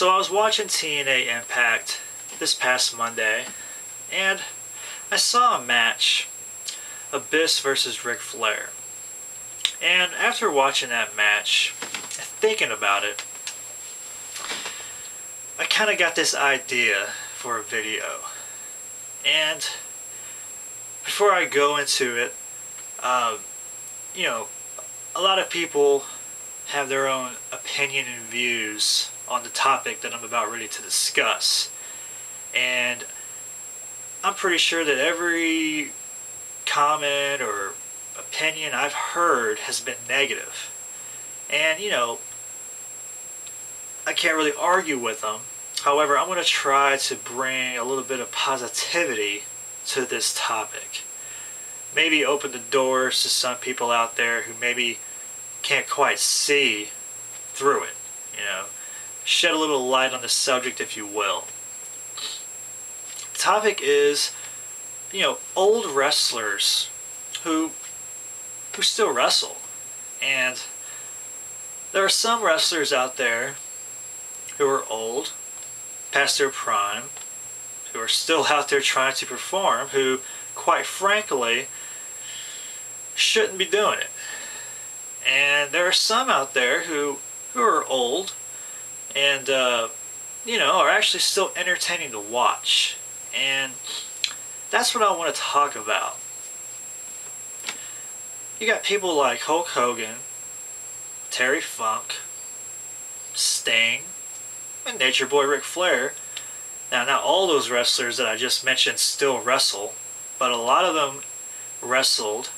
So I was watching TNA Impact this past Monday, and I saw a match, Abyss versus Ric Flair. And after watching that match, thinking about it, I kind of got this idea for a video. And before I go into it, a lot of people have their own opinion and views on the topic that I'm about ready to discuss. And I'm pretty sure that every comment or opinion I've heard has been negative. And, I can't really argue with them. However, I'm going to try to bring a little bit of positivity to this topic. Maybe open the doors to some people out there who maybe can't quite see through it. Shed a little light on the subject, if you will. The topic is, old wrestlers who still wrestle. And there are some wrestlers out there who are old, past their prime, who are still out there trying to perform, who, quite frankly, shouldn't be doing it. And there are some out there who are old and, are actually still entertaining to watch. And that's what I want to talk about. You got people like Hulk Hogan, Terry Funk, Sting, and Nature Boy Ric Flair. Now, not all those wrestlers that I just mentioned still wrestle, but a lot of them wrestled,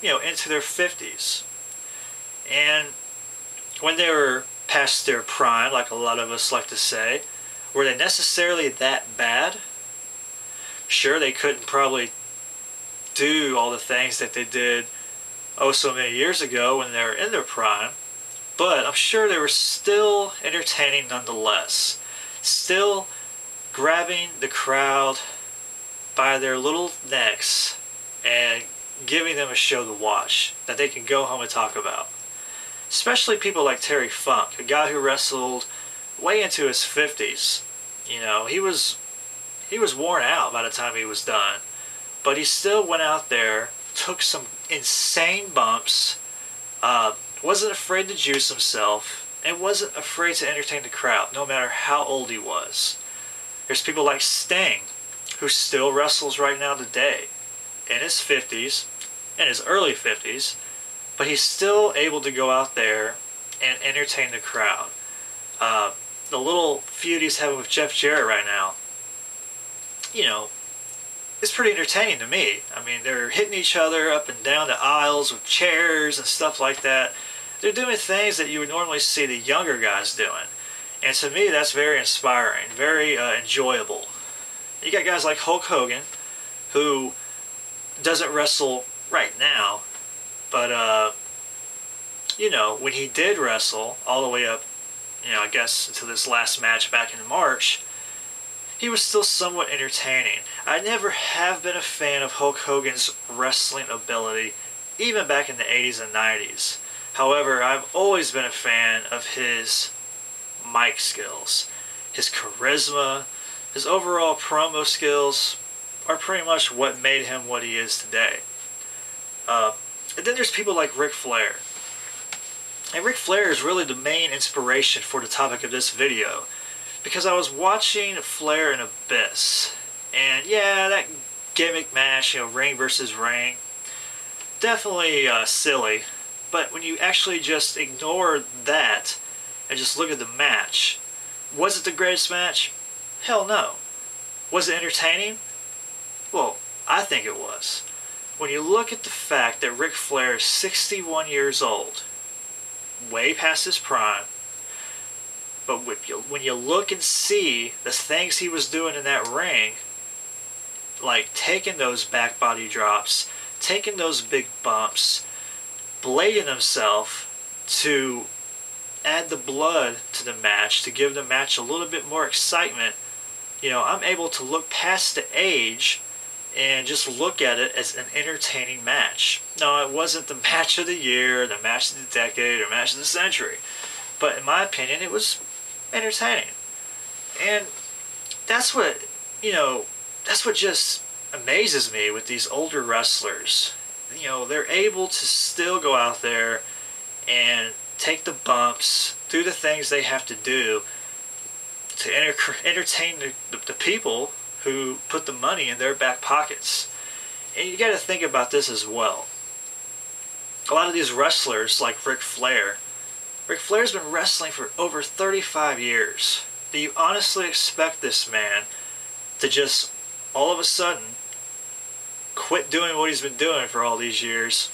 into their 50s. And when they were past their prime, like a lot of us like to say, were they necessarily that bad? Sure, they couldn't probably do all the things that they did so many years ago when they were in their prime, but I'm sure they were still entertaining nonetheless. Still grabbing the crowd by their little necks and giving them a show to watch that they can go home and talk about. Especially people like Terry Funk, a guy who wrestled way into his 50s. He was worn out by the time he was done, but he still went out there, took some insane bumps, wasn't afraid to juice himself, and wasn't afraid to entertain the crowd, no matter how old he was. There's people like Sting, who still wrestles right now today, in his 50s, in his early 50s, but he's still able to go out there and entertain the crowd. The little feud he's having with Jeff Jarrett right now, it's pretty entertaining to me. I mean, they're hitting each other up and down the aisles with chairs and stuff like that. They're doing things that you would normally see the younger guys doing. And to me, that's very inspiring, very enjoyable. You got guys like Hulk Hogan, who doesn't wrestle right now, but, when he did wrestle all the way up, I guess until this last match back in March, he was still somewhat entertaining. I never have been a fan of Hulk Hogan's wrestling ability, even back in the 80s and 90s. However, I've always been a fan of his mic skills. His charisma, his overall promo skills are pretty much what made him what he is today. And then there's people like Ric Flair. And Ric Flair is really the main inspiration for the topic of this video, because I was watching Flair and Abyss, and yeah, that gimmick match, ring versus ring, definitely silly, but when you actually just ignore that and just look at the match, was it the greatest match? Hell no. Was it entertaining? Well, I think it was. When you look at the fact that Ric Flair is 61 years old, way past his prime, but when you look and see the things he was doing in that ring, like taking those back body drops, taking those big bumps, blading himself to add the blood to the match, to give the match a little bit more excitement, I'm able to look past the age and just look at it as an entertaining match. No, it wasn't the match of the year, the match of the decade, or match of the century. But in my opinion, it was entertaining. And that's what, you know, that's what just amazes me with these older wrestlers. You know, they're able to still go out there and take the bumps, do the things they have to do to entertain the people who put the money in their back pockets. And you got to think about this as well. A lot of these wrestlers, like Ric Flair's been wrestling for over 35 years. Do you honestly expect this man to just all of a sudden quit doing what he's been doing for all these years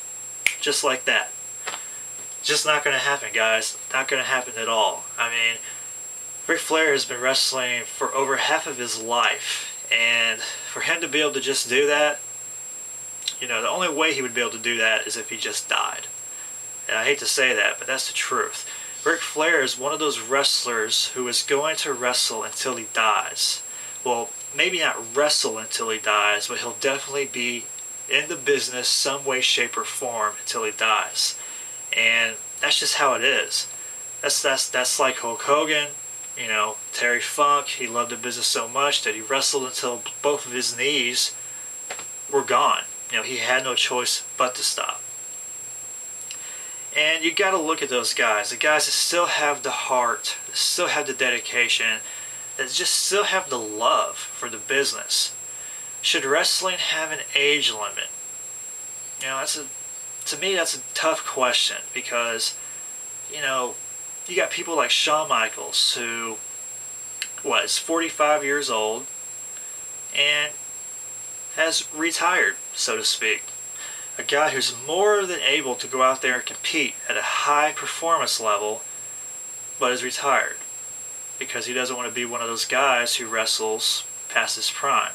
just like that? Just not going to happen, guys. Not going to happen at all. I mean, Ric Flair has been wrestling for over half of his life, and for him to be able to just do that, you know, the only way he would be able to do that is if he just died. And I hate to say that, but that's the truth. Ric Flair is one of those wrestlers who is going to wrestle until he dies. Well, maybe not wrestle until he dies, but he'll definitely be in the business some way, shape, or form until he dies. And that's just how it is. That's like Hulk Hogan, you know, Terry Funk. He loved the business so much that he wrestled until both of his knees were gone. You know, he had no choice but to stop. And you got to look at those guys, the guys that still have the heart, that still have the dedication, that just still have the love for the business. Should wrestling have an age limit? You know, to me that's a tough question, because, you know, you got people like Shawn Michaels, who was 45 years old and has retired, so to speak. A guy who's more than able to go out there and compete at a high performance level, but is retired because he doesn't want to be one of those guys who wrestles past his prime.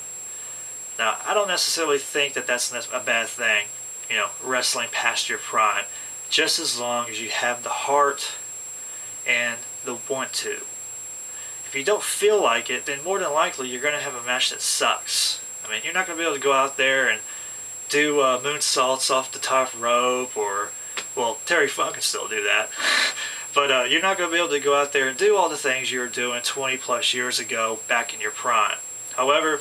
Now, I don't necessarily think that that's a bad thing, you know, wrestling past your prime, just as long as you have the heart and the want to. If you don't feel like it, then more than likely you're going to have a match that sucks. I mean, you're not going to be able to go out there and do moonsaults off the top rope, or, well, Terry Funk can still do that. But you're not going to be able to go out there and do all the things you were doing 20 plus years ago back in your prime. However,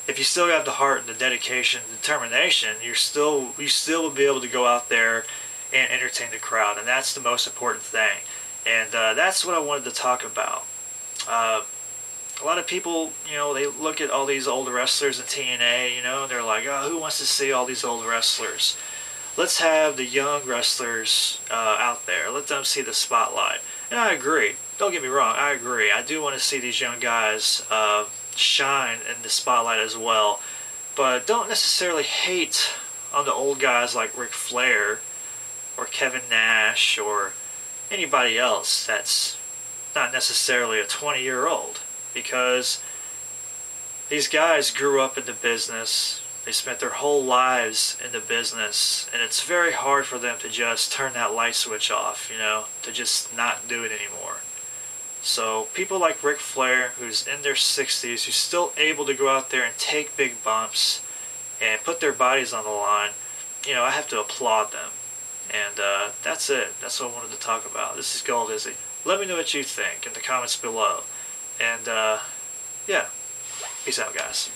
if you still have the heart and the dedication and determination, you still will be able to go out there and entertain the crowd, and that's the most important thing. And that's what I wanted to talk about. A lot of people, you know, they look at all these old wrestlers in TNA, you know, and they're like, oh, who wants to see all these old wrestlers? Let's have the young wrestlers out there. Let them see the spotlight. And I agree. Don't get me wrong. I agree. I do want to see these young guys shine in the spotlight as well. But don't necessarily hate on the old guys like Ric Flair or Kevin Nash or anybody else that's not necessarily a 20-year-old. Because these guys grew up in the business, they spent their whole lives in the business, and it's very hard for them to just turn that light switch off, you know, to just not do it anymore. So people like Ric Flair, who's in their 60s, who's still able to go out there and take big bumps and put their bodies on the line, you know, I have to applaud them. And that's it. That's what I wanted to talk about. This is Gold Izzy. Let me know what you think in the comments below. And, yeah, peace out, guys.